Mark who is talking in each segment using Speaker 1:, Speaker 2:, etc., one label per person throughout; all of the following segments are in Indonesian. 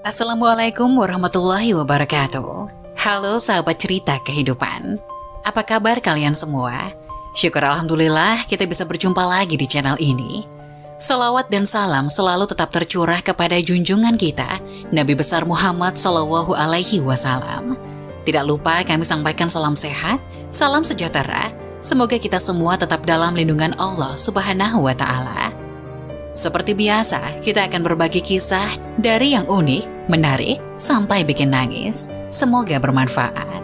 Speaker 1: Assalamualaikum warahmatullahi wabarakatuh. Halo sahabat cerita kehidupan. Apa kabar kalian semua? Syukur alhamdulillah kita bisa berjumpa lagi di channel ini. Salawat dan salam selalu tetap tercurah kepada junjungan kita, Nabi besar Muhammad Shallallahu Alaihi Wasallam. Tidak lupa kami sampaikan salam sehat, salam sejahtera. Semoga kita semua tetap dalam lindungan Allah Subhanahu wa Ta'ala. Seperti biasa, kita akan berbagi kisah dari yang unik, menarik, sampai bikin nangis. Semoga bermanfaat.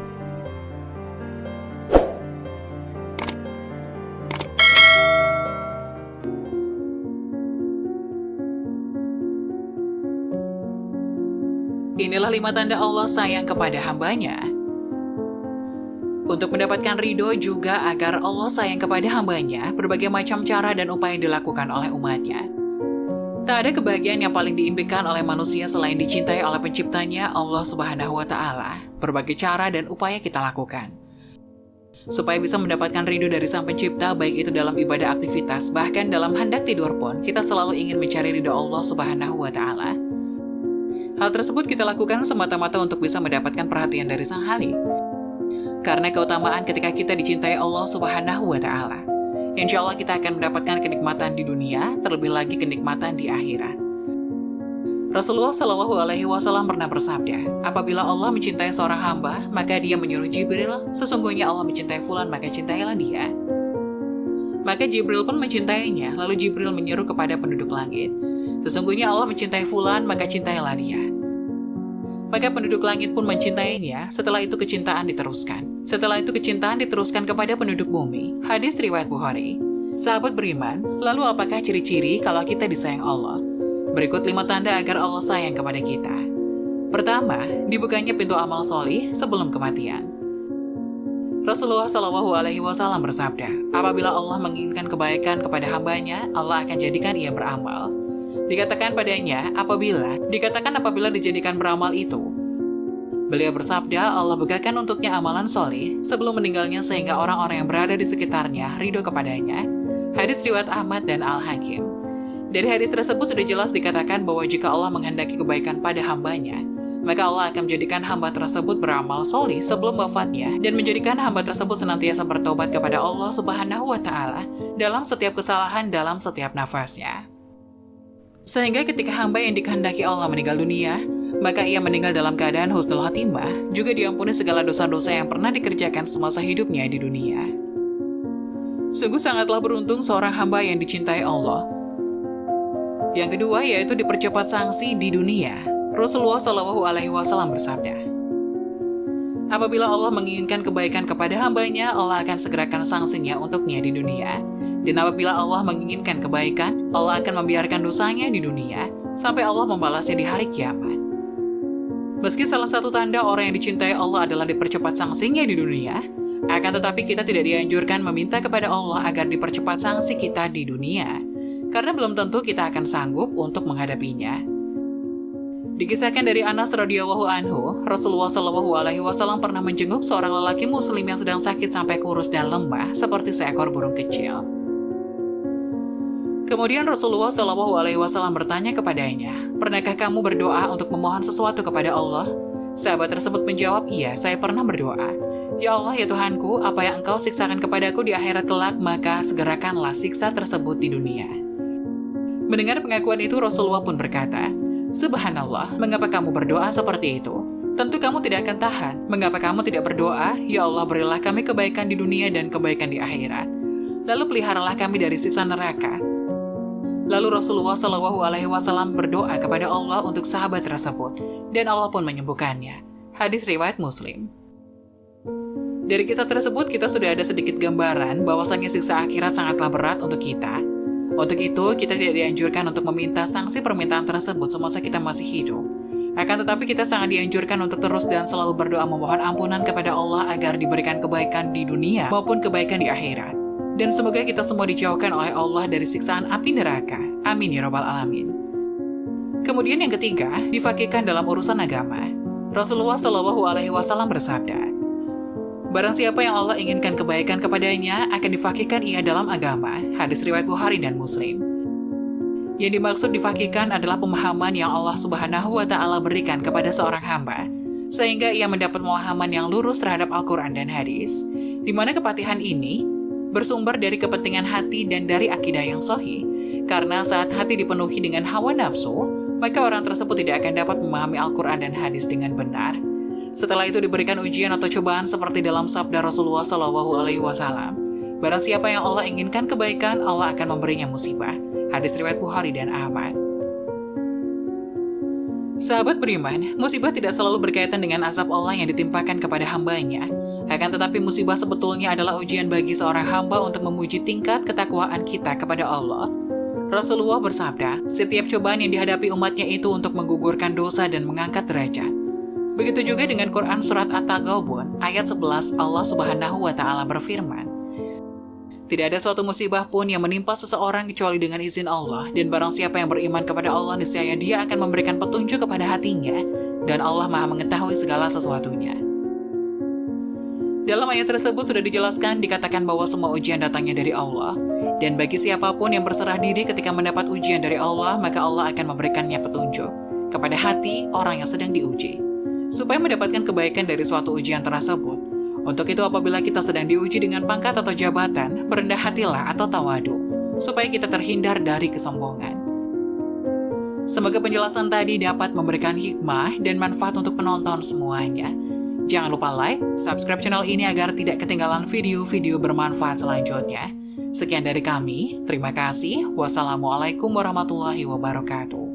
Speaker 1: Inilah 5 tanda Allah sayang kepada hambanya. Untuk mendapatkan ridho juga agar Allah sayang kepada hambanya, berbagai macam cara dan upaya dilakukan oleh umatnya. Tak ada kebahagiaan yang paling diimpikan oleh manusia selain dicintai oleh penciptanya Allah Subhanahu wa Ta'ala. Berbagai cara dan upaya kita lakukan supaya bisa mendapatkan ridho dari Sang Pencipta, baik itu dalam ibadah aktivitas, bahkan dalam hendak tidur pun kita selalu ingin mencari ridho Allah Subhanahu wa Ta'ala. Hal tersebut kita lakukan semata-mata untuk bisa mendapatkan perhatian dari Sang Halik. Karena keutamaan ketika kita dicintai Allah Subhanahu wa Ta'ala, insya Allah kita akan mendapatkan kenikmatan di dunia, terlebih lagi kenikmatan di akhirat. Rasulullah Shallallahu Alaihi Wasallam pernah bersabda, apabila Allah mencintai seorang hamba, maka dia menyuruh Jibril, sesungguhnya Allah mencintai fulan, maka cintailah dia. Maka Jibril pun mencintainya, lalu Jibril menyuruh kepada penduduk langit, sesungguhnya Allah mencintai fulan, maka cintailah dia. Maka penduduk langit pun mencintainya, setelah itu kecintaan diteruskan. Setelah itu kecintaan diteruskan kepada penduduk bumi. Hadis riwayat Bukhari. Sahabat beriman, lalu apakah ciri-ciri kalau kita disayang Allah? Berikut 5 tanda agar Allah sayang kepada kita. Pertama, dibukanya pintu amal solih sebelum kematian. Rasulullah Shallallahu Alaihi Wasallam bersabda, apabila Allah menginginkan kebaikan kepada hambanya, Allah akan jadikan ia beramal. Dikatakan apabila dijadikan beramal itu. Beliau bersabda, Allah bukakan untuknya amalan solih sebelum meninggalnya sehingga orang-orang yang berada di sekitarnya ridho kepadanya. Hadis riwayat Ahmad dan Al-Hakim. Dari hadis tersebut sudah jelas dikatakan bahwa jika Allah menghendaki kebaikan pada hambanya, maka Allah akan menjadikan hamba tersebut beramal solih sebelum wafatnya dan menjadikan hamba tersebut senantiasa bertobat kepada Allah Subhanahu wa Ta'ala dalam setiap kesalahan dalam setiap nafasnya. Sehingga ketika hamba yang dikehendaki Allah meninggal dunia, maka ia meninggal dalam keadaan husnul khatimah, juga diampuni segala dosa-dosa yang pernah dikerjakan semasa hidupnya di dunia. Sungguh sangatlah beruntung seorang hamba yang dicintai Allah. Yang kedua yaitu dipercepat sanksi di dunia. Rasulullah Shallallahu Alaihi Wasallam bersabda, apabila Allah menginginkan kebaikan kepada hambanya, Allah akan segerakan sanksinya untuknya di dunia. Dan apabila Allah menginginkan kebaikan, Allah akan membiarkan dosanya di dunia, sampai Allah membalasnya di hari kiamat. Meski salah satu tanda orang yang dicintai Allah adalah dipercepat sanksinya di dunia, akan tetapi kita tidak dianjurkan meminta kepada Allah agar dipercepat sanksi kita di dunia, karena belum tentu kita akan sanggup untuk menghadapinya. Dikisahkan dari Anas radhiyallahu anhu, Rasulullah Shallallahu Alaihi Wasallam pernah menjenguk seorang lelaki muslim yang sedang sakit sampai kurus dan lemah seperti seekor burung kecil. Kemudian Rasulullah Shallallahu Alaihi Wasallam bertanya kepadanya, pernahkah kamu berdoa untuk memohon sesuatu kepada Allah? Sahabat tersebut menjawab, iya, saya pernah berdoa. Ya Allah, ya Tuhanku, apa yang Engkau siksakan kepadaku di akhirat kelak, maka segerakanlah siksa tersebut di dunia. Mendengar pengakuan itu, Rasulullah pun berkata, Subhanallah, mengapa kamu berdoa seperti itu? Tentu kamu tidak akan tahan. Mengapa kamu tidak berdoa, ya Allah, berilah kami kebaikan di dunia dan kebaikan di akhirat. Lalu peliharalah kami dari siksa neraka. Lalu Rasulullah Shallallahu Alaihi Wasallam berdoa kepada Allah untuk sahabat tersebut, dan Allah pun menyembuhkannya. Hadis riwayat Muslim. Dari kisah tersebut kita sudah ada sedikit gambaran bahwasannya siksa akhirat sangatlah berat untuk kita. Untuk itu kita tidak dianjurkan untuk meminta sanksi permintaan tersebut semasa kita masih hidup. Akan tetapi kita sangat dianjurkan untuk terus dan selalu berdoa memohon ampunan kepada Allah agar diberikan kebaikan di dunia maupun kebaikan di akhirat. Dan semoga kita semua dijauhkan oleh Allah dari siksaan api neraka. Amin ya rabbal alamin. Kemudian yang ketiga, difakihkan dalam urusan agama. Rasulullah Shallallahu Alaihi Wasallam bersabda, barang siapa yang Allah inginkan kebaikan kepadanya, akan difakihkan ia dalam agama. Hadis riwayat Bukhari dan Muslim. Yang dimaksud difakihkan adalah pemahaman yang Allah Subhanahu wa Ta'ala berikan kepada seorang hamba, sehingga ia mendapat pemahaman yang lurus terhadap Al-Quran dan hadis, di mana kepakihan ini bersumber dari kepentingan hati dan dari akidah yang sahih. Karena saat hati dipenuhi dengan hawa nafsu, maka orang tersebut tidak akan dapat memahami Al-Quran dan hadis dengan benar. Setelah itu diberikan ujian atau cobaan seperti dalam sabda Rasulullah SAW. Barang siapa yang Allah inginkan kebaikan, Allah akan memberinya musibah. Hadis riwayat Bukhari dan Ahmad. Sahabat beriman, musibah tidak selalu berkaitan dengan azab Allah yang ditimpakan kepada hambanya. Akan tetapi musibah sebetulnya adalah ujian bagi seorang hamba untuk memuji tingkat ketakwaan kita kepada Allah. Rasulullah bersabda, setiap cobaan yang dihadapi umatnya itu untuk menggugurkan dosa dan mengangkat derajat. Begitu juga dengan Quran Surat At-Taghabun, ayat 11, Allah Subhanahu wa Ta'ala berfirman, tidak ada suatu musibah pun yang menimpa seseorang kecuali dengan izin Allah, dan barang siapa yang beriman kepada Allah, niscaya Dia akan memberikan petunjuk kepada hatinya, dan Allah Maha mengetahui segala sesuatunya. Dalam ayat tersebut sudah dijelaskan, dikatakan bahwa semua ujian datangnya dari Allah, dan bagi siapapun yang berserah diri ketika mendapat ujian dari Allah, maka Allah akan memberikannya petunjuk kepada hati orang yang sedang diuji, supaya mendapatkan kebaikan dari suatu ujian tersebut. Untuk itu apabila kita sedang diuji dengan pangkat atau jabatan, berendah hatilah atau tawadu, supaya kita terhindar dari kesombongan. Semoga penjelasan tadi dapat memberikan hikmah dan manfaat untuk penonton semuanya. Jangan lupa like, subscribe channel ini agar tidak ketinggalan video-video bermanfaat selanjutnya. Sekian dari kami, terima kasih. Wassalamualaikum warahmatullahi wabarakatuh.